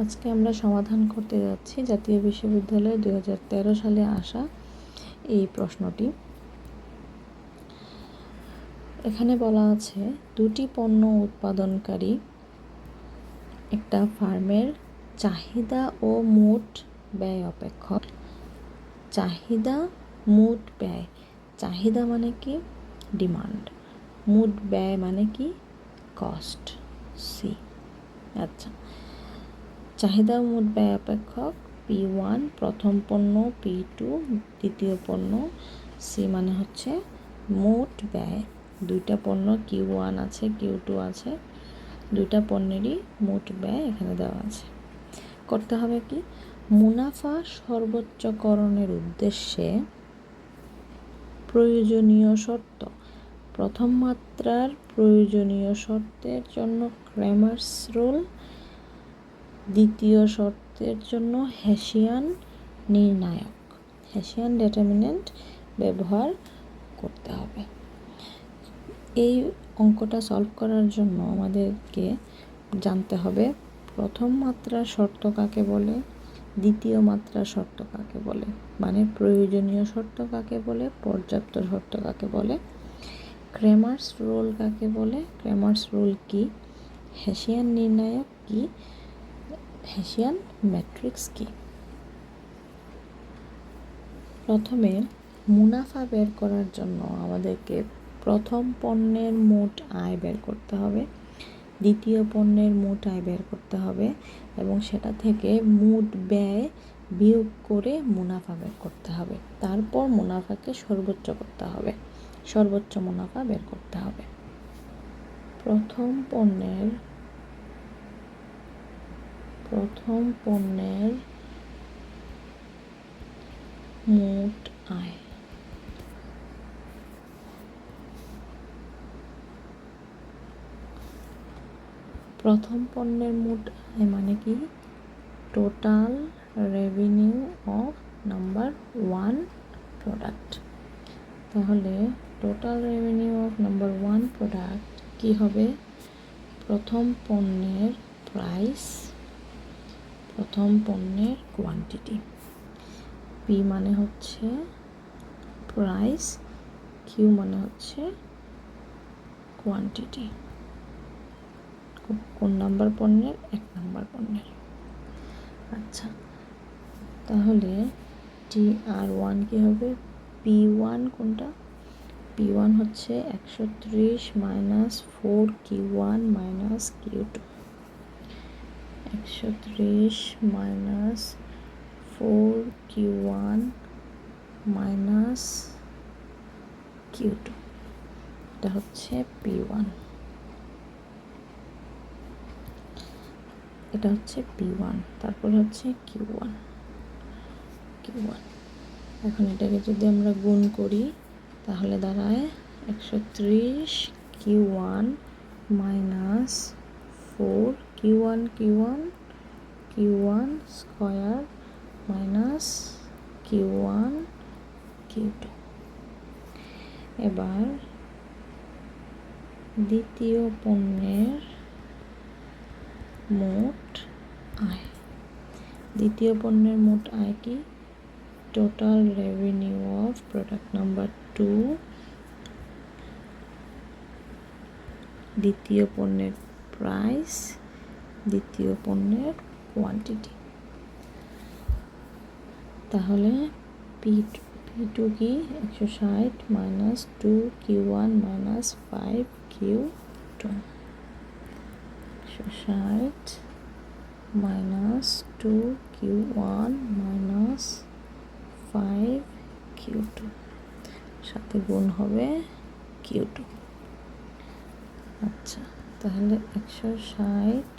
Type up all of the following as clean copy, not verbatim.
আজকে আমরা সমাধান করতে যাচ্ছি জাতীয় বিশ্ববিদ্যালয়ে 2013 সালে আসা এই প্রশ্নটি। এখানে বলা আছে দুটি পণ্য উৎপাদনকারী একটা ফার্মের চাহিদা ও মোট ব্যয় অপেক্ষক। চাহিদা মোট ব্যয়, চাহিদা মানে কি? ডিমান্ড। মোট ব্যয় মানে কি? Cost, C. আচ্ছা, চাহিদা ও মোট ব্যয় অপেক্ষক P1 প্রথম পণ্য, P2 দ্বিতীয় পণ্য, সি মানে হচ্ছে মোট ব্যয়। দুইটা পণ্য Q1 আছে, Q2 আছে, দুইটা পণ্যেরই মোট ব্যয় এখানে দেওয়া আছে। করতে হবে কি? মুনাফা সর্বোচ্চকরণের উদ্দেশ্যে প্রয়োজনীয় শর্ত, প্রথম মাত্রার প্রয়োজনীয় শর্তের জন্য ক্রেমার্স রুল, দ্বিতীয় শর্তের জন্য হেসিয়ান নির্ণায়ক, হেসিয়ান ডিটারমিনেন্ট ব্যবহার করতে হবে। এই অঙ্কটা সলভ করার জন্য আমাদেরকে জানতে হবে প্রথম মাত্রার শর্ত কাকে বলে, দ্বিতীয় মাত্রার শর্ত কাকে বলে, মানে প্রয়োজনীয় শর্ত কাকে বলে, পর্যাপ্ত শর্ত কাকে বলে, ক্রেমার্স রুল কাকে বলে, ক্রেমার্স রুল কি, হেসিয়ান নির্ণায়ক কি, হেসিয়ান ম্যাট্রিক্স কি। প্রথমে মুনাফা বের করার জন্য আমাদেরকে প্রথম পণ্যের মোট আয় বের করতে হবে, দ্বিতীয় পণ্যের মোট আয় বের করতে হবে এবং সেটা থেকে মোট ব্যয় বিয়োগ করে মুনাফা বের করতে হবে। তারপর মুনাফাকে সর্বোচ্চ করতে হবে, সর্বোচ্চ মুনাফা বের করতে হবে। প্রথম পণ্যের মোট আয়, প্রথম পণ্যের মোট আয় মানে কি? Total revenue of number one product. তাহলে total revenue of number one product কি হবে? প্রথম পণ্যের প্রাইস, প্রথম পণ্যের কোয়ান্টিটি। পি মানে হচ্ছে প্রাইস, কিউ মানে হচ্ছে কোয়ান্টিটি। কোন নাম্বার পণ্যের? 1 নাম্বার পণ্যের। আচ্ছা, তাহলে TR1 কি হবে? P1 কোনটা? P1 হচ্ছে 130 minus 4Q1 minus Q2, 130 minus 4Q1 minus Q2, এটা হচ্ছে P1, এটা হচ্ছে P1, তারপর হচ্ছে Q1। এখন এটাকে যদি আমরা গুণ করি তাহলে দাঁড়ায় 130 Q1 minus 4 Q1 square minus Q1 Q2। এবার দ্বিতীয় পণ্যের মোট আয়, দ্বিতীয় পণ্যের মোট আয় কি? Total revenue of product number 2, দ্বিতীয় পণ্যের প্রাইস, দ্বিতীয় পণ্যের কোয়ান্টিটি। তাহলে P2 কি? 160 minus 2Q1 minus 5Q2, 160 minus 2Q1 minus 5Q2, সাথে গুণ হবে Q2। আচ্ছা, তাহলে 160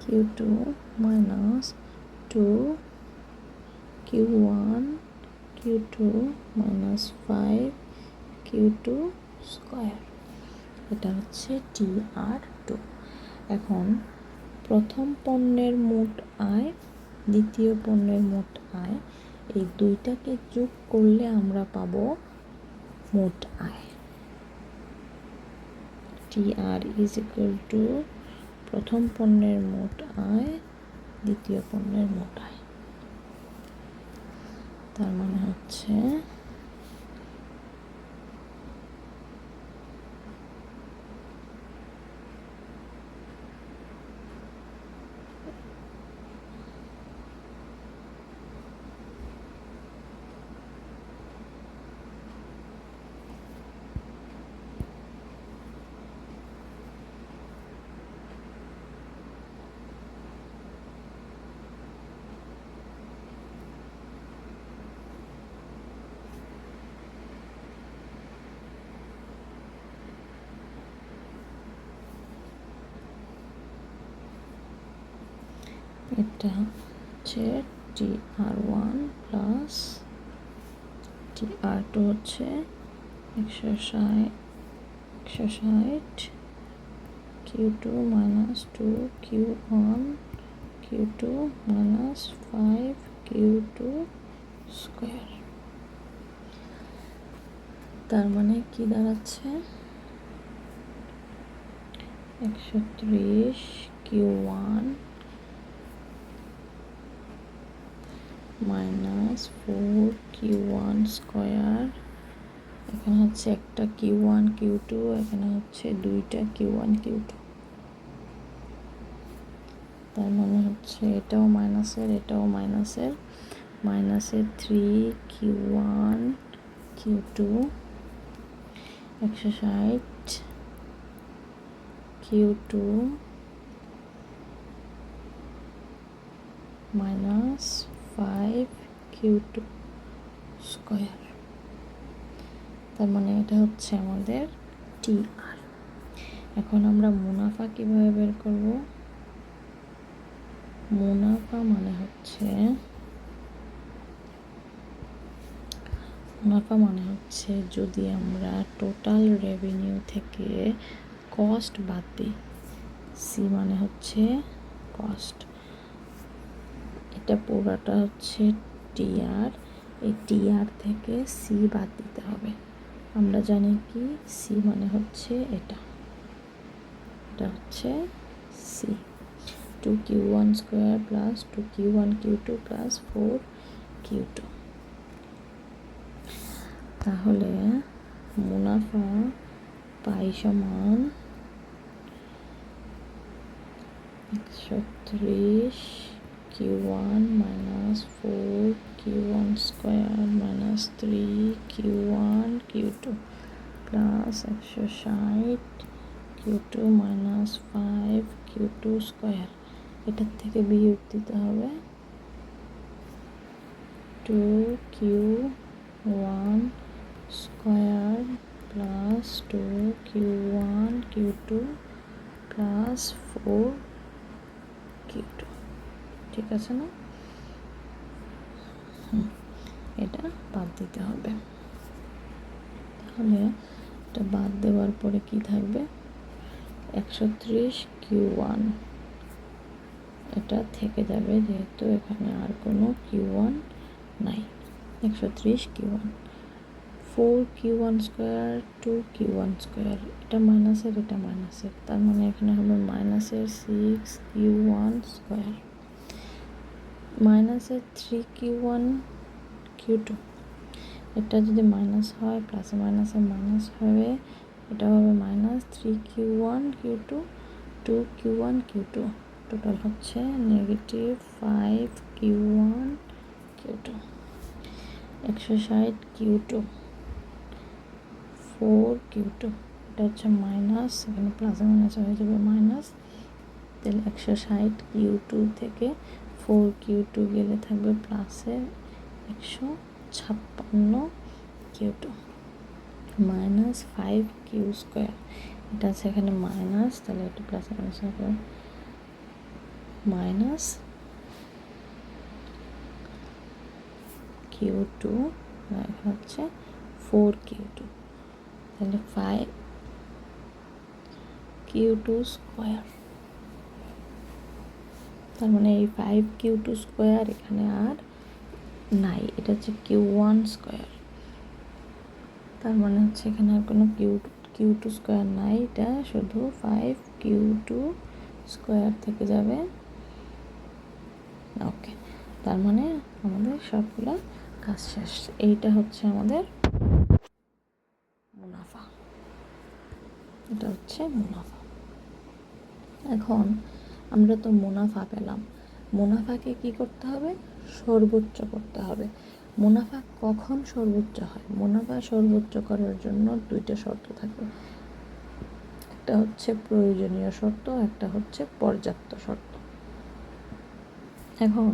Q2 minus 2Q1 Q2 minus 5Q2 square, এটা হচ্ছে TR2। এখন প্রথম পণ্যের মোট আয়, দ্বিতীয় পণ্যের মোট আয়, এই দুইটাকে যোগ করলে আমরা পাবো মোট আয়। TR ইজ ইকুয়াল টু প্রথম পণ্যের মোট আয় দ্বিতীয় পণ্যের মোট আয়। তার মানে হচ্ছে এটা হচ্ছে TR1 প্লাস TR2 হচ্ছে 160 Q2 minus 2 Q1 Q2 minus 5 Q2 square. তার মানে কি দাঁড়াচ্ছে 130 Q1 মাইনাস 4 Q1 স্কোয়ার। এখানে হচ্ছে একটা Q1 Q2, এখানে হচ্ছে দুইটা Q1 Q2। তার মানে হচ্ছে এটাও মাইনাসের, এটাও মাইনাসের, মাইনাসের 3 Q1 Q2 160 Q2 minus 5 Q2 square. তার মানে এটা হচ্ছে আমাদের TR। এখন আমরা মুনাফা কিভাবে বের করব? মুনাফা মানে হচ্ছে যদি আমরা টোটাল রেভিনিউ থেকে কস্ট বাদ দিই, সি মানে হচ্ছে কস্ট, এটা পুরোটা হচ্ছে TR, এই TR থেকে সি বাদ দিতে হবে। আমরা জানি কি সি মানে হচ্ছে এটা হচ্ছে C 2Q1 square plus 2Q1 Q2 plus 4Q2। তাহলে মুনাফা পাই সমান 130 Q1 minus 4 Q1 square minus 3 Q1 Q2 plus 160 Q2 minus 5 Q2 square। এটার থেকে বিয়োগ দিতে হবে 2Q1 square plus 2Q1 Q2 plus 4Q2। ঠিক আছে না? এটা বাদ দিতে হবে। তাহলে এটা বাদ দেওয়ার পরে কি থাকবে 130 Q1, এটা থেকে যাবে যেহেতু এখানে আর কোনো Q1 নাই। 130 Q1 4Q1 square 2Q1 square, এটা মাইনাসের, এটা মাইনাসের, তার মানে এখানে হবে মাইনাসের 6Q1 স্কোয়ার মাইনাসের 3Q1 Q2। এটা যদি মাইনাস হয় প্লাসে মাইনাসে মাইনাস হবে, এটা হবে minus 3Q1 Q2 2Q1 Q2, total হচ্ছে negative 5Q1 Q2। 160 Q2 4Q2, এটা হচ্ছে মাইনাস, এখানে প্লাসে মাইনাসে হয়ে যাবে মাইনাস, তাহলে 160 Q2 থেকে 4Q2 গেলে থাকবে প্লাসে 156 Q2 মাইনাস 5Q স্কোয়ার, এটা আছে এখানে মাইনাস, তাহলে এটা প্লাস মাইনাস হবে মাইনাস Q2, এখানে হচ্ছে 4Q2, তাহলে 5Q2 স্কোয়ার। তার মানে এই 5Q2 স্কোয়ার এখানে আর নাই, এটা হচ্ছে Q1 স্কোয়ার। তার মানে হচ্ছে এখানে আর কোনো Q2 স্কোয়ার নাই, এটা শুধু 5Q2 স্কোয়ার থেকে যাবে। ওকে, তার মানে আমাদের সবগুলো কাজ শেষ। এইটা হচ্ছে আমাদের মুনাফা, এটা হচ্ছে মুনাফা। এখন আমরা তো মুনাফা পেলাম, মুনাফাকে কি করতে হবে? সর্বোচ্চ করতে হবে। মুনাফা কখন সর্বোচ্চ হয়? মুনাফা সর্বোচ্চ করার জন্য দুইটা শর্ত থাকবে, একটা হচ্ছে প্রয়োজনীয় শর্ত, একটা হচ্ছে পর্যাপ্ত শর্ত। এখন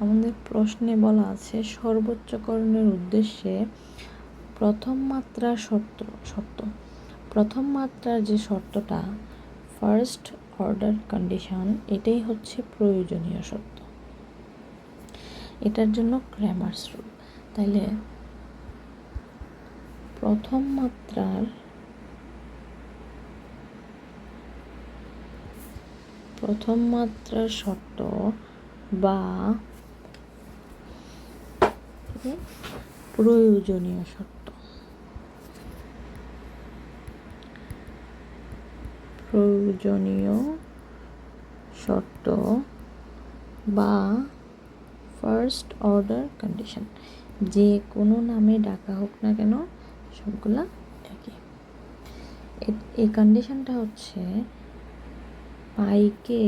আমাদের প্রশ্নে বলা আছে সর্বোচ্চকরণের উদ্দেশ্যে প্রথম মাত্রার শর্ত। প্রথম মাত্রার যে শর্তটা, ফার্স্ট অর্ডার কন্ডিশন, এটাই হচ্ছে প্রয়োজনীয় শর্ত। এটার জন্য ক্র্যামারস রুল। তাইলে প্রথম মাত্রার শর্ত বা প্রয়োজনীয় শর্ত, বা ফার্স্ট অর্ডার কন্ডিশন, যে কোনো নামে ডাকা হোক না কেন সবগুলা একই। এই কন্ডিশনটা হচ্ছে পাইকে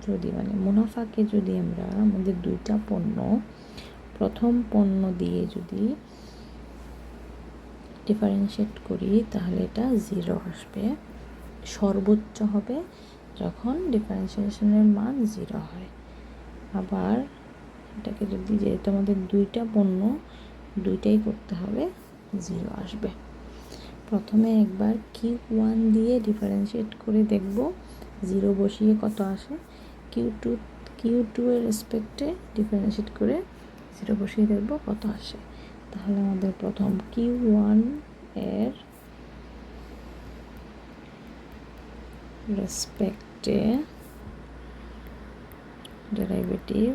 যদি মানে মুনাফাকে যদি আমরা আমাদের দুইটা পণ্য, প্রথম পণ্য দিয়ে যদি ডিফারেন্সিয়েট করি তাহলে এটা 0 আসবে। সর্বোচ্চ হবে যখন ডিফারেন্সিয়েশনের মান 0 হয়। আবার এটাকে যদি, যেহেতু আমাদের দুইটা পণ্য, দুইটাই করতে হবে, 0 আসবে। প্রথমে একবার Q1 দিয়ে ডিফারেন্সিয়েট করে দেখব 0 বসিয়ে কত আসে। Q2 এর রেসপেক্টে ডিফারেন্সিয়েট করে 0 বসিয়ে দেখব কত আসে। তাহলে আমাদের প্রথম Q1 এর রেসপেক্টে ডেরিভেটিভ,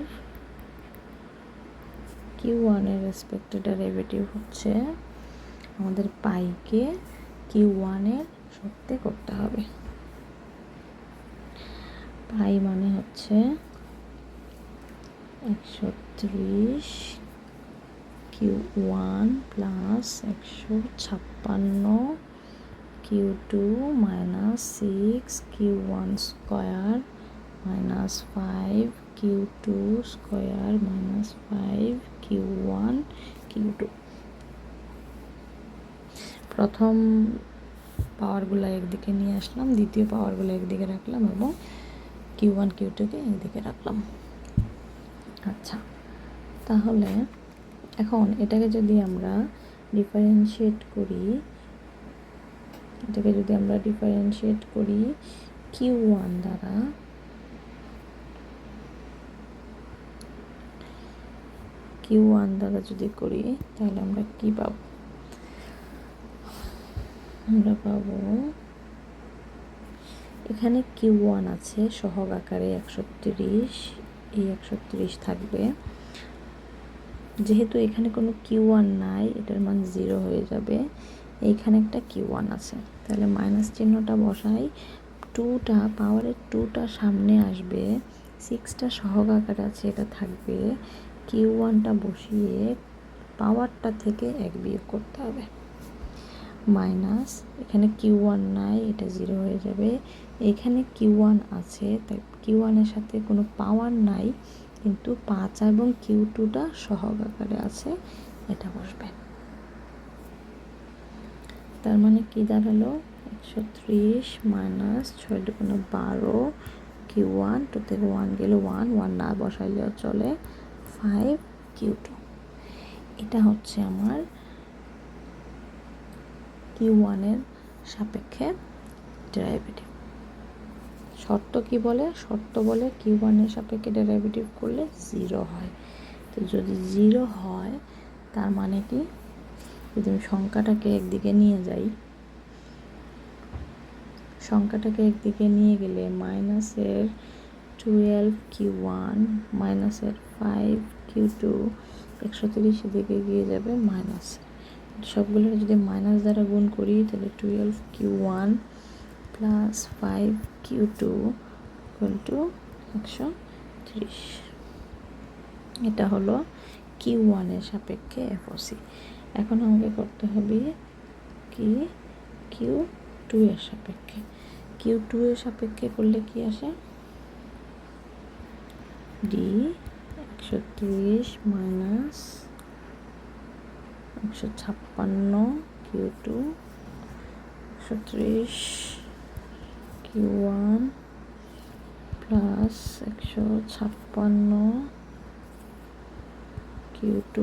Q1 এর রেসপেক্টে ডেরিভেটিভ হচ্ছে আমাদের পাইকে Q1 এর শর্তে করতে হবে। পাই মানে হচ্ছে 130 Q1 plus 156 Q2 minus 6 Q1 square minus 5 Q2 square minus 5 Q1 Q2। প্রথম পাওয়ারগুলো একদিকে নিয়ে আসলাম, দ্বিতীয় পাওয়ারগুলো একদিকে রাখলাম এবং Q1 Q2কে একদিকে রাখলাম। আচ্ছা, তাহলে এখন এটাকে যদি আমরা ডিফারেন্সিয়েট করি, Q1 দ্বারা, যদি করি তাহলে আমরা কি পাবো? আমরা পাবো এখানে Q1 আছে সহগ আকারে 130, এই 130 থাকবে। যেহেতু এখানে কোনো Q1 নাই, এটার মান 0 হয়ে যাবে। এইখানে একটা Q1 আছে, তাহলে মাইনাস চিহ্নটা বসাই। 2টা পাওয়ারের 2টা সামনে আসবে, 6টা সহগ আকারে আছে, এটা থাকবে। Q1টা বসিয়ে পাওয়ারটা থেকে 1 বিয়োগ করতে হবে, মাইনাস এখানে Q1 নাই, এটা 0 হয়ে যাবে। এখানে Q1 আছে, তাই Q1 এর সাথে কোনো পাওয়ার নাই, কিন্তু 5 এবং Q2টা সহগ আকারে আছে, এটা বসবে। তার মানে কি দাঁড়ালো? 130 মাইনাস 6 দুগুণে 12 Q1, 2 থেকে 1 গেলে 1 না বসাইলেও চলে, 5 Q2। এটা হচ্ছে আমার Q1 এর সাপেক্ষে ডেরিভেটিভ। শর্ত কি বলে? শর্ত বলে Q1 এর সাপেক্ষে ডেরিভেটিভ করলে 0 হয়। তো যদি 0 হয় তার মানে কি, যদি আমি সংখ্যাটাকে একদিকে নিয়ে যাই, সংখ্যাটাকে একদিকে নিয়ে গেলে মাইনাসের 12 Q1 মাইনাসের 5 Q2, 130 দিকে গিয়ে যাবে মাইনাস। সবগুলো যদি মাইনাস দ্বারা গুণ করি তাহলে 12 Q1 plus 5 Q2 equal to 130। এটা হলো Q1 এর সাপেক্ষে FOC। এখন আমাকে করতে হবে কি Q2 এর সাপেক্ষে। Q2 এর সাপেক্ষে করলে কি আসে, D 130 minus 156 Q2 130 Q1 plus 156 Q2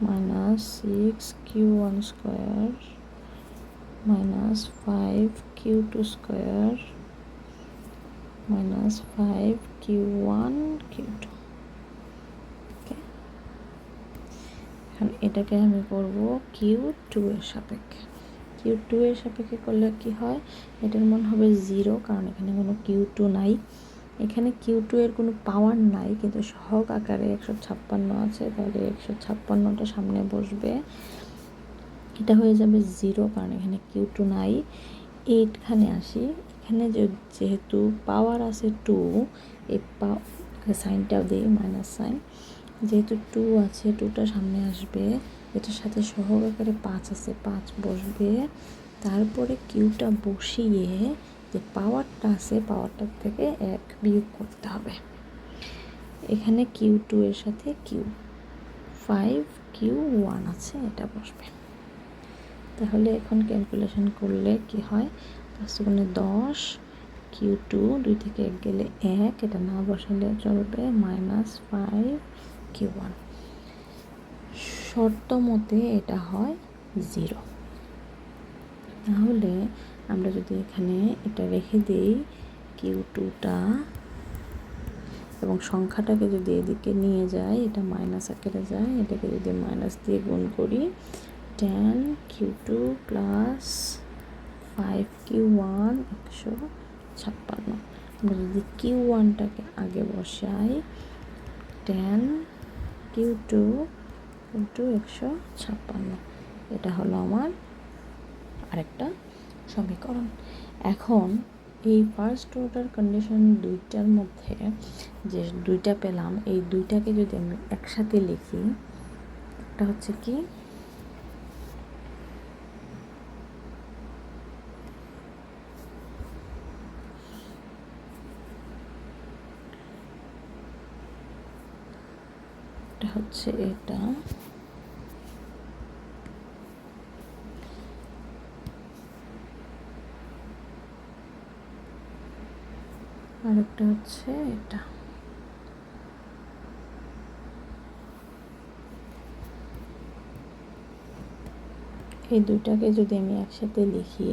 minus 6 Q1 square minus 5 Q2 square minus 5 Q1 Q2। এখন এটাকে আমি করব Q2 এর সাপেক্ষে। Q2 এর সাপেক্ষে করলে কি হয়, এটার মান হবে 0, কারণ এখানে কোনো Q2 নাই। এখানে Q2 এর কোনো পাওয়ার নাই, কিন্তু সহগ আকারে 156 আছে, তাহলে 156টা সামনে বসবে, এটা হয়ে যাবে 0, কারণ এখানে Q2 নাই। এইখানে আসি, এখানে যেহেতু পাওয়ার আছে 2, এই সাইনটাও দিই মাইনাস সাইন, যেহেতু 2 আছে 2টা সামনে আসবে, এটার সাথে সহগ আকারে 5 আছে, 5 বসবে, তারপরে কিউটা বসিয়ে যে পাওয়ারটা আছে পাওয়ারটার থেকে 1 বিয়োগ করতে হবে। এখানে Q2 এর সাথে Q5 Q1 আছে, এটা বসবে। তাহলে এখন ক্যালকুলেশন করলে কি হয়, 5 গুণে 10, Q2 2 থেকে 1 গেলে 1, এটা না বসালে চলবে, মাইনাস 5 Q1। শর্ত মতে এটা হয় 0। তাহলে আমরা যদি এখানে এটা রেখে দিই Q2টা এবং সংখ্যাটাকে যদি এদিকে নিয়ে যাই, এটা মাইনাস আকারে যায়, এটাকে যদি মাইনাস দিয়ে গুণ করি, 10 Q2 প্লাস 5 Q1 156। আমরা যদি Q1টাকে আগে বসাই, 10 Q2 ইন্টু 156, এটা হলো আমার আরেকটা সমীকরণ। এখন এই ফার্স্ট অর্ডার কন্ডিশন দুইটার মধ্যে যে দুইটা পেলাম, এই দুইটাকে যদি আমি একসাথে লিখি, একটা হচ্ছে কি এটা হচ্ছে এটা, আরেকটা হচ্ছে এটা। এই দুইটাকে যদি আমি একসাথে লিখি,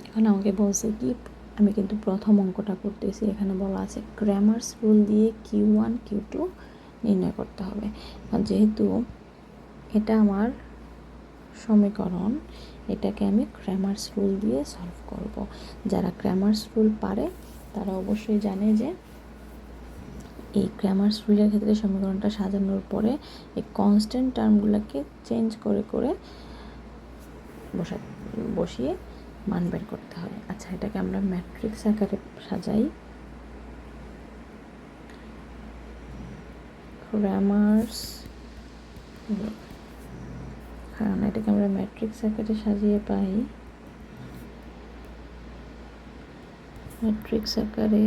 এখন আমাকে বলছে কি, আমি কিন্তু প্রথম অঙ্কটা করতেছি, এখানে বলা আছে ক্র্যামার্স রুল দিয়ে Q1 Q2 নির্ণয় করতে হবে। আর যেহেতু এটা আমার সমীকরণ, এটাকে আমি ক্র্যামার্স রুল দিয়ে সলভ করব। যারা ক্র্যামার্স রুল পারে তারা অবশ্যই জানে যে এই ক্র্যামার্স রুলের ক্ষেত্রে সমীকরণটা সাজানোর পরে এই কনস্ট্যান্ট টার্মগুলোকে চেঞ্জ করে করে বসিয়ে মান বের করতে হবে। আচ্ছা, এটাকে আমরা ম্যাট্রিক্স আকারে সাজাই। ক্র্যামার্স, কারণ এটাকে আমরা ম্যাট্রিক্স আকারে সাজিয়ে পাই, ম্যাট্রিক্স আকারে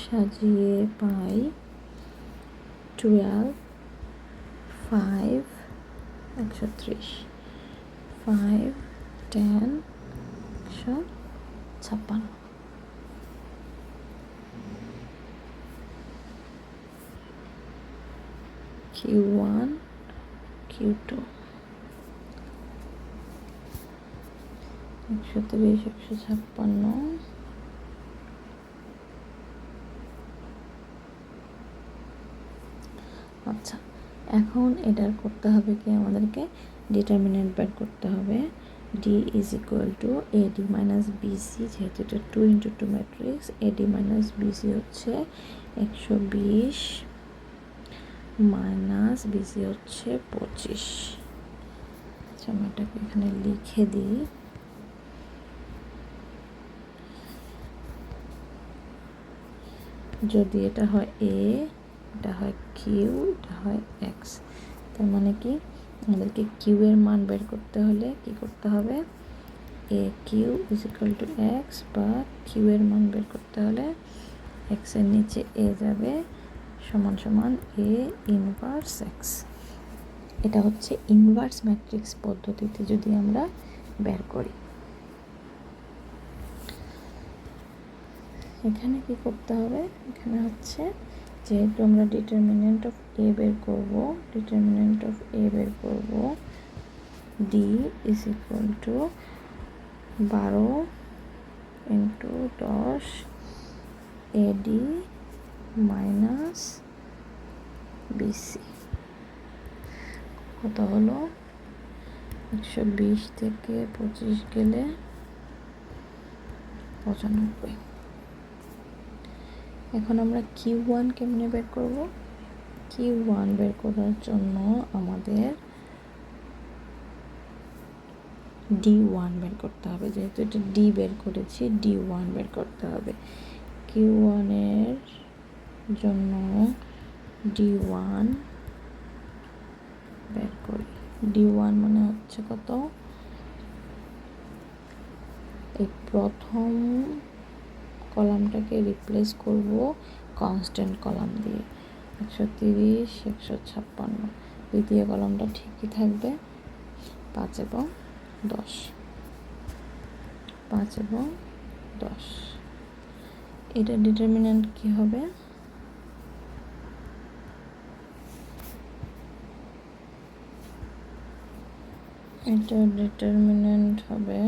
সাজিয়ে পাই 12 5 130 5 10 156। Q1 Q2 130 156। আচ্ছা, এখন এটার করতে হবে কি, আমাদেরকে ডিটারমিনেন্ট বের করতে হবে। D is equal two AD minus BC, যেহেতু এটা 2 × 2 ম্যাট্রিক্স, AD মাইনাস BC হচ্ছে 120 মাইনাস BC হচ্ছে 25। আচ্ছা, আমি এটাকে এখানে লিখে দিই। যদি এটা হয় এ, এটা হয় কিউ, এটা হয় এক্স, তার মানে কি আমাদেরকে কিউ এর মান বের করতে হলে কি করতে হবে, A q is equal to x, বা কিউ এর মান বের করতে হলে এক্সের নিচে এ যাবে সমান সমান এ ইনভার্স এক্স। এটা হচ্ছে ইনভার্স ম্যাট্রিক্স পদ্ধতিতে যদি আমরা বের করি। এখানে কি করতে হবে, এখানে হচ্ছে যেহেতু আমরা ডিটারমিনেন্ট অফ এ বের করব, ডিটারমিনেন্ট অফ এ বের করব, D is equal to 12 into 10 AD minus BC, কত হলো 120 থেকে 25 গেলে 95। এখন আমরা Q1 কেমনে বের করব, Q1 বের করার জন্য আমাদের D1 বের করতে হবে, যেহেতু এটা D বের করেছি D1 বের করতে হবে। Q1 এর জন্য D1 বের করি, D1 মানে হচ্ছে কত, এই প্রথম কলামটাকে রিপ্লেস করব কনস্ট্যান্ট কলাম দিয়ে 130 156, দ্বিতীয় কলামটা ঠিকই থাকবে 5 এবং 10, 5 এবং 10। এটা ডিটারমিন্যান্ট কি হবে, এটা ডিটারমিন্যান্ট হবে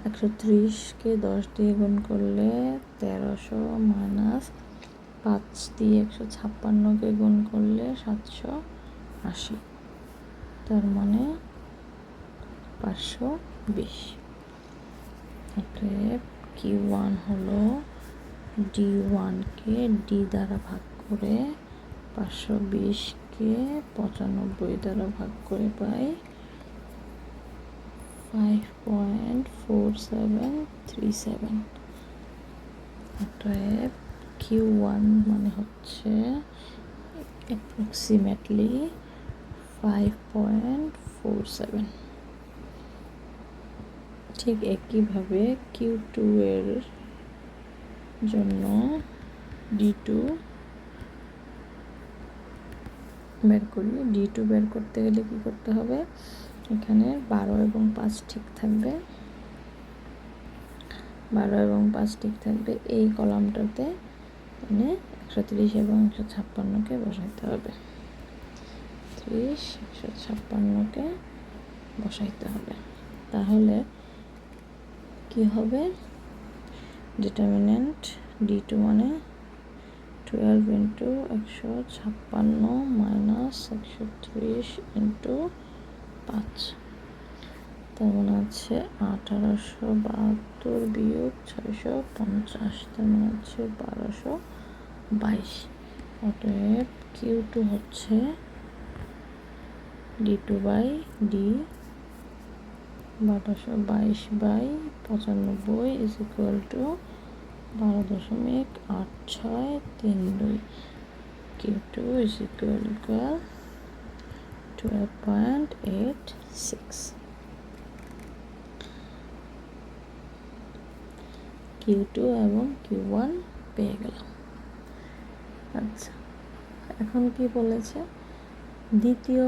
130কে 10 দিয়ে গুণ করলে 1300 মাইনাস 5 দিয়ে 156কে গুণ করলে 780, তার মানে 520। অতএব Q1 হলো D1কে D দ্বারা ভাগ করে 520কে 95 দ্বারা ভাগ করে পাই 5.4737। অতএব Q1 মানে হচ্ছে অ্যাপ্রক্সিমেটলি 5.47। ঠিক একইভাবে Q2 এর জন্য D2 বের করি। D2 বের করতে গেলে কি করতে হবে, এখানে 12 এবং 5 ঠিক থাকবে, 12 এবং 5 ঠিক থাকবে এই কলামটাতে, মানে 130 এবং 156কে বসাইতে হবে, 30 156কে বসাইতে হবে। তাহলে কি হবে, ডিটারমিনেন্ট D2 মানে 12 ইন্টু 156 মাইনাস 130 ইন্টু 5, তার মানে হচ্ছে 1872 বিয়োগ 650, তার মানে হচ্ছে 1222। অতএব Q2 হচ্ছে D2 by D 1222/95 is equal to 12.8632। Q2 is equal to 12.86। Q2 এবং Q1 পেয়ে গেলাম। আচ্ছা, এখন কি বলেছে, দ্বিতীয়,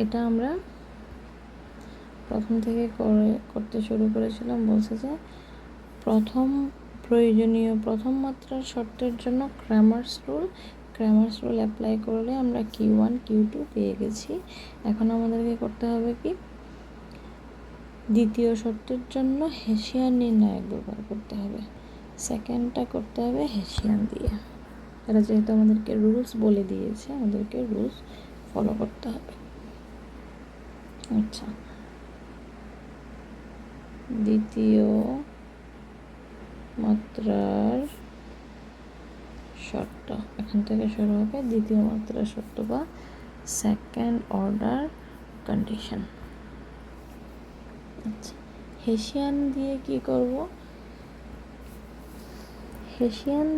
এটা আমরা প্রথম থেকে করতে শুরু করেছিলাম, বলছে যে প্রথম প্রথম মাত্রার শর্তের জন্য ক্র্যামার্স রুল অ্যাপ্লাই করলে আমরা Q1 Q2 পেয়ে গেছি। এখন আমাদেরকে করতে হবে কি, দ্বিতীয় শর্তের জন্য হেসিয়ান নির্ণায়ক ব্যবহার করতে হবে, সেকেন্ডটা করতে হবে হেসিয়ান দিয়ে। এরা যেহেতু আমাদেরকে রুলস বলে দিয়েছে, আমাদেরকে রুলস ফলো করতে হবে। আচ্ছা, দ্বিতীয় মাত্রার শর্ত, এখান থেকে শুরু হবে দ্বিতীয় মাত্রার শর্ত বা সেকেন্ড অর্ডার কন্ডিশন। আচ্ছা, হেসিয়ান দিয়ে কি করব, হেসিয়ান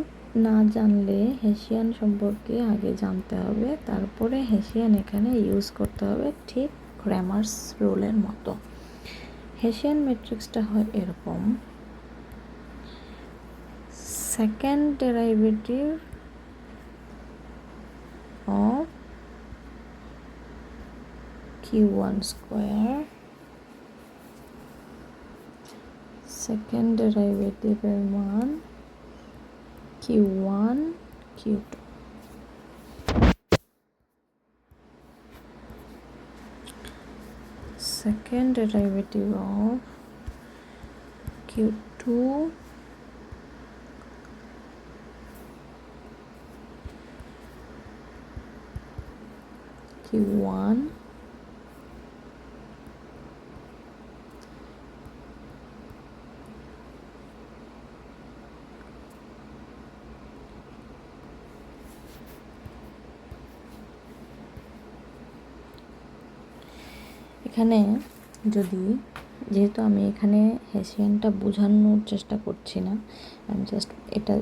না জানলে হেসিয়ান সম্পর্কে আগে জানতে হবে, তারপরে হেসিয়ান এখানে ইউজ করতে হবে, ঠিক ক্র্যামার্স রুলের মতো। হেসিয়ান ম্যাট্রিক্সটা হয় এরকম: second derivative of q1 square, second ডেরাইভেটিভের মান q1 q2, second derivative of q2 q1 এখানে যেহেতু আমি এখানে হেসিয়ানটা বোঝানোর চেষ্টা করছি না, আমি জাস্ট এটা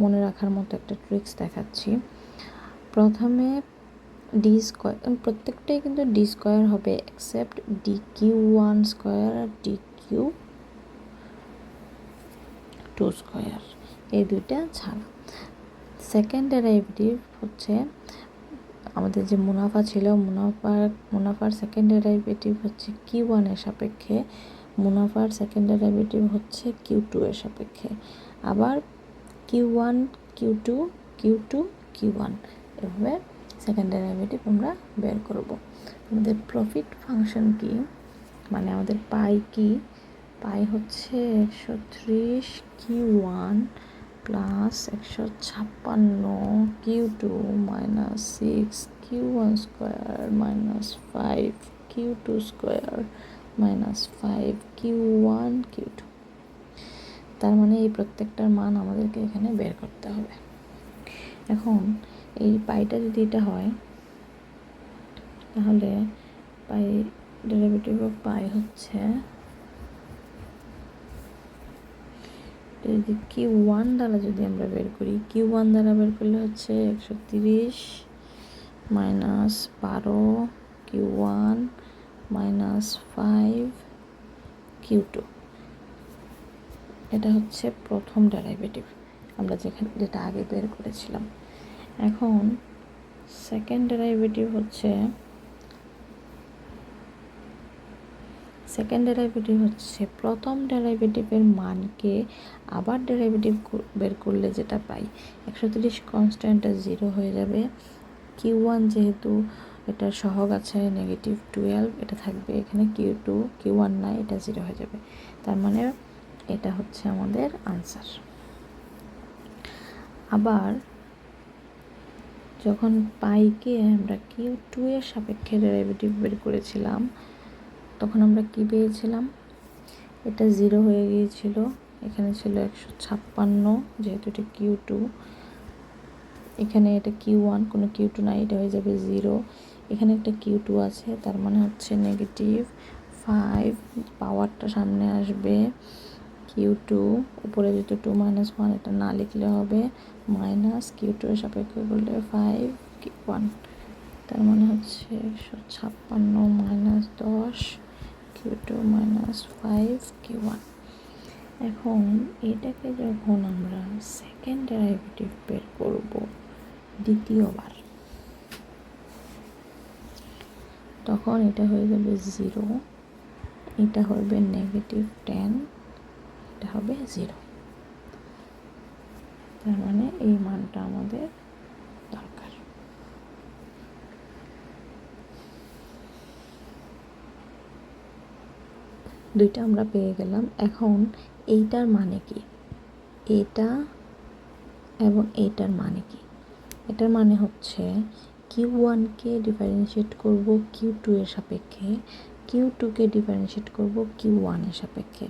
মনে রাখার মতো একটা ট্রিক্স দেখাচ্ছি। প্রথমে ডি স্কোয়ার, প্রত্যেকটাই কিন্তু ডি স্কোয়ার হবে এক্সেপ্ট dq1 স্কোয়ার আর dq2 স্কোয়ার, এই দুইটা ছাড়া। সেকেন্ড ডেরাইভেটিভ হচ্ছে আমাদের যে মুনাফা ছিল, মুনাফার সেকেন্ড ডেরাইভেটিভ হচ্ছে q1 এর সাপেক্ষে, মুনাফার সেকেন্ড ডেরাইভেটিভ হচ্ছে q2 এর সাপেক্ষে, আবার q1 q2 q2 q1, এভাবে সেকেন্ড ডেরাইভেটিভ আমরা বের করব। আমাদের প্রফিট ফাংশন কি, মানে আমাদের পাই কি, পাই হচ্ছে 130 q1 plus 156 q2 minus 6 q1 square minus 5 q2 square minus 5 q1 q2। তার মানে এই প্রত্যেকটার মান আমাদেরকে এখানে বের করতে হবে। এখন এই পাইটা যদি এটা হয়, তাহলে পাই ডেরিভেটিভ অফ পাই হচ্ছে যদি q1 দ্বারা যদি আমরা বের করি, q1 দ্বারা বের করলে হচ্ছে 130 মাইনাস 12 q1 মাইনাস 5 q2, এটা হচ্ছে প্রথম ডেরাইভেটিভ আমরা যেটা আগে বের করেছিলাম। এখন সেকেন্ড ডেরাইভেটিভ হচ্ছে প্রথম ডেরাইভেটিভের মানকে আবার ডেরাইভেটিভ বের করলে যেটা পাই, 130 কনস্ট্যান্টটা 0 হয়ে যাবে, q1 যেহেতু এটার সহগ আছে -12, এটা থাকবে এখানে, q1 নাই, এটা 0 হয়ে যাবে। তার মানে এটা হচ্ছে আমাদের আনসার। আবার যখন পাইকে আমরা q2 এর সাপেক্ষে ডেরিভেটিভ বের করেছিলাম, তখন আমরা কি পেয়েছিলাম, এটা 0 হয়ে গিয়েছিল, এখানে ছিল 156, যেহেতু এটা q2, এখানে এটা q1, কোনো q2 নাই, এটা হয়ে যাবে 0, এখানে একটা q2 আছে, তার মানে হচ্ছে -5, পাওয়ারটা সামনে আসবে, q2 উপরে যেহেতু 2 - 1, এটা না লিখলে হবে, মাইনাস q2 এর সাপেক্ষে করলে 5 q1, তার মানে হচ্ছে 156 মাইনাস 10 q2 মাইনাস 5 q1। এখন এটাকে যখন আমরা সেকেন্ড ডেরাইভেটিভ বের করব দ্বিতীয়বার, তখন এটা হয়ে যাবে 0, এটা হবে -10, এটা হবে 0। তার মানে এই মানটা আমাদের দরকার। দুইটা আমরা পেয়ে গেলাম। এখন এইটার মানে কি, এটা এবং এইটার মানে কি? এটার মানে হচ্ছে q1কে ডিফারেন্সিয়েট করব q2 এর সাপেক্ষে, q2কে ডিফারেন্সিয়েট করব q1 এর সাপেক্ষে।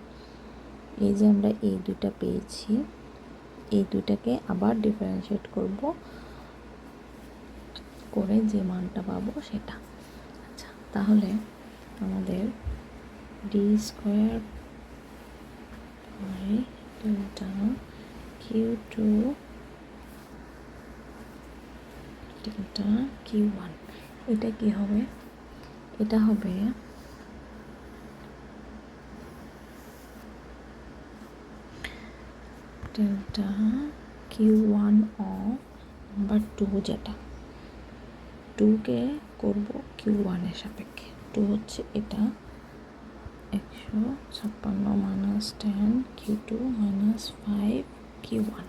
এই যে আমরা এই দুইটা পেয়েছি, এই দুইটাকে আবার ডিফারেন্সিয়েট করব, করে যে মানটা পাবো সেটা। আচ্ছা, তাহলে আমাদের d² by delta Q2 delta Q1। এটা কি হবে? এটা হবে ডেল্টা Q1 অফ নাম্বার 2, যেটা 2কে করব Q1 এর সাপেক্ষে। 2 হচ্ছে এটা 156 মাইনাস 10 Q2 মাইনাস 5 Q1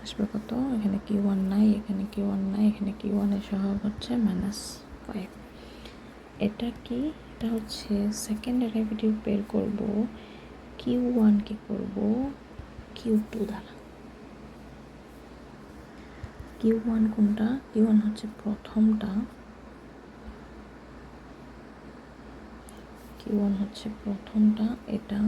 আসবে কত? এখানে Q1 নাই, এখানে Q1 নাই, এখানে Q1 এর সহগ হচ্ছে -5। এটা কি? এটা হচ্ছে সেকেন্ড ডেরিভেটিভ বের করব Q1 কে করব Q2 দ্বারা। Q1 কোনটা? Q1 হচ্ছে প্রথমটা, Q1 হচ্ছে প্রথমটা, এটা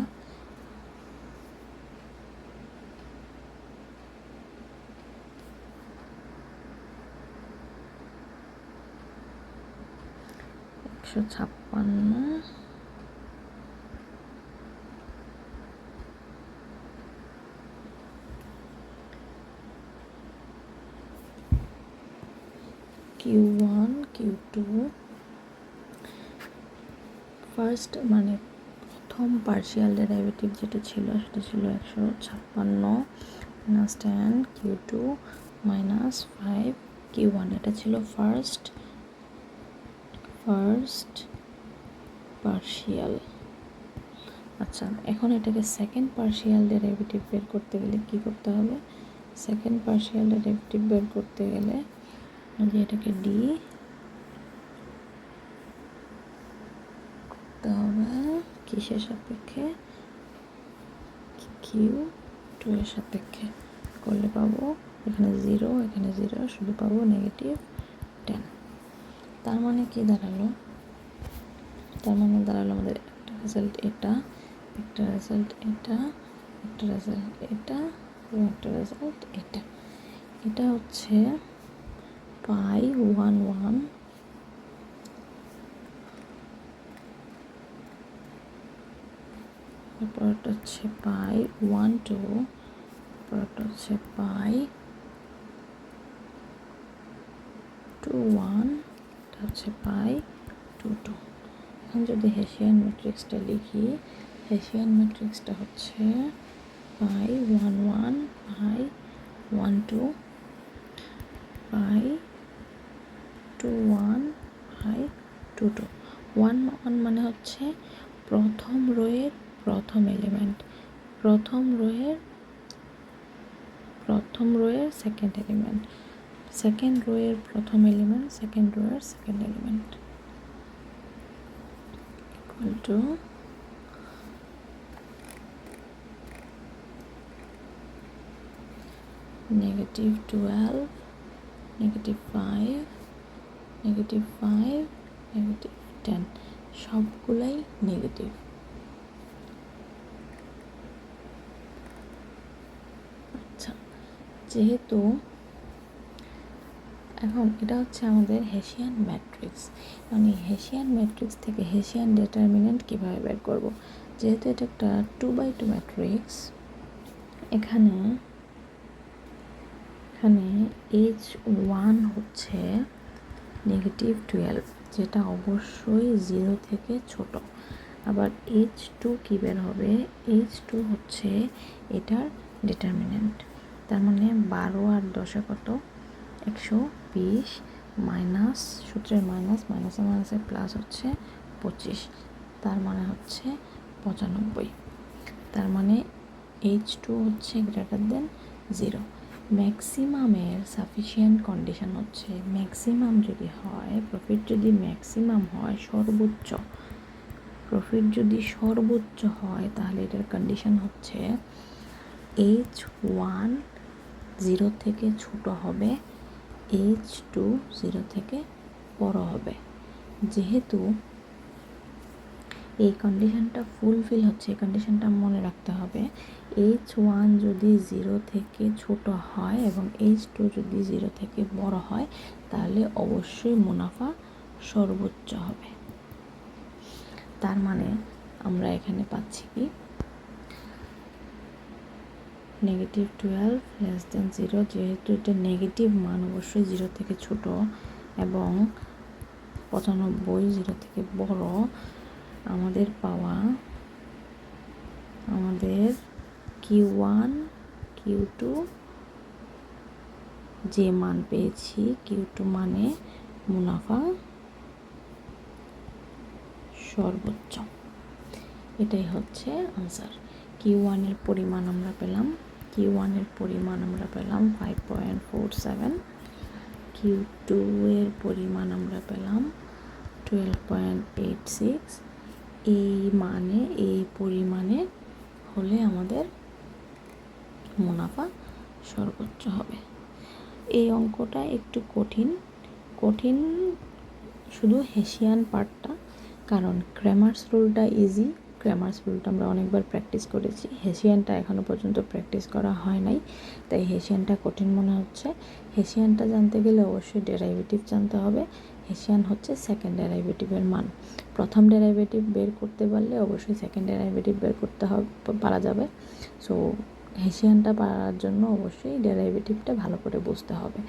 $156 Q1 Q2 ফার্স্ট মানে প্রথম পার্শিয়াল ডেরিভেটিভ যেটা ছিল সেটা ছিল 156 মাইনাস 10 Q2 মাইনাস 5 Q1। এটা ছিল ফার্স্ট পার্শিয়াল। আচ্ছা, এখন এটাকে সেকেন্ড পার্শিয়াল ডেরিভেটিভ বের করতে গেলে কি করতে হবে? সেকেন্ড পার্শিয়াল ডেরিভেটিভ বের করতে গেলে যে এটাকে ডি করতে হবে কিসের সাপেক্ষে? Q2 এর সাপেক্ষে করলে পাবো এখানে 0, এখানে 0, শুধু পাবো -10। তার মানে কি দাঁড়ালো? তার মানে দাঁড়ালো আমাদের একটা রেজাল্ট এটা, একটা রেজাল্ট এটা, একটা রেজাল্ট এটা এবং একটা রেজাল্ট এটা। এটা হচ্ছে π11, তারপরটা হচ্ছে π12, তারপরটা হচ্ছে π21, এটা হচ্ছে π22। এখন যদি হেসিয়ান ম্যাট্রিক্সটা লিখি, হেসিয়ান ম্যাট্রিক্সটা হচ্ছে π11, π12, π21, π22। 1 মানে হচ্ছে প্রথম রোয়ের প্রথম এলিমেন্ট, প্রথম রোয়ের সেকেন্ড এলিমেন্ট, সেকেন্ড রোয়ের প্রথম এলিমেন্ট, সেকেন্ড রোয়ের সেকেন্ড এলিমেন্ট ইকুয়াল টু -12, -5, -5, -10, সবগুলাই নেগেটিভ। আচ্ছা, যেহেতু এখন এটা হচ্ছে আমাদের হেসিয়ান ম্যাট্রিক্স, মানে হেসিয়ান ম্যাট্রিক্স থেকে হেসিয়ান ডিটারমিনেন্ট কীভাবে বের করব? যেহেতু এটা একটা 2x2 ম্যাট্রিক্স, এখানে H1 হচ্ছে -12, যেটা অবশ্যই 0 থেকে ছোট। আবার H2 কী বের হবে? H2 হচ্ছে এটার ডিটারমিনেন্ট। তার মানে 12 আর 10 কত? 120, মাইনাস সূত্রের মাইনাস, মাইনাসে মাইনাসে প্লাস হচ্ছে 25, তার মানে হচ্ছে 95। তার মানে H2 হচ্ছে গ্রেটার দেন 0। ম্যাক্সিমামের সাফিসিয়েন্ট কন্ডিশন হচ্ছে, ম্যাক্সিমাম যদি হয়, প্রফিট যদি ম্যাক্সিমাম হয়, সর্বোচ্চ প্রফিট যদি সর্বোচ্চ হয়, তাহলে এটার কন্ডিশন হচ্ছে H1 0 থেকে ছোট হবে, H2 0 থেকে বড় হবে। যেহেতু এই কন্ডিশনটা ফুলফিল হচ্ছে, এই কন্ডিশনটা মনে রাখতে হবে, H1 যদি 0 থেকে ছোট হয় এবং H2 যদি 0 থেকে বড় হয়, তাহলে অবশ্যই মুনাফা সর্বোচ্চ হবে। তার মানে আমরা এখানে পাচ্ছি কি -12 লেস দেন 0, যেহেতু এটা নেগেটিভ মান অবশ্যই 0 থেকে ছোট এবং 95 0 থেকে বড়, আমাদের পাওয়া আমাদের Q1 Q2 যে মান পেয়েছি, Q2 মানে মুনাফা সর্বোচ্চ। এটাই হচ্ছে আনসার। Q1 এর পরিমাণ আমরা পেলাম 5.47, Q2 এর পরিমাণ আমরা পেলাম 12.86। এই পরিমাণে হলে আমাদের মুনাফা সর্বোচ্চ হবে। এই অঙ্কটা একটু কঠিন শুধু হেসিয়ান পার্টটা, কারণ ক্র্যামার্স রুলটা ইজি। ক্র্যামার্স রুলটা আমরা অনেকবার প্র্যাকটিস করেছি, হেসিয়ানটা এখনও পর্যন্ত প্র্যাকটিস করা হয় নাই, তাই হেসিয়ানটা কঠিন মনে হচ্ছে। হেসিয়ানটা জানতে গেলে অবশ্যই ডেরাইভেটিভ জানতে হবে। হেসিয়ান হচ্ছে সেকেন্ড ডেরাইভেটিভের মান। প্রথম ডেরাইভেটিভ বের করতে পারলে অবশ্যই সেকেন্ড ডেরাইভেটিভ বের করতে পারা যাবে। সো হেসিয়ানটা পারার জন্য অবশ্যই ডেরাইভেটিভটা ভালো করে বুঝতে হবে।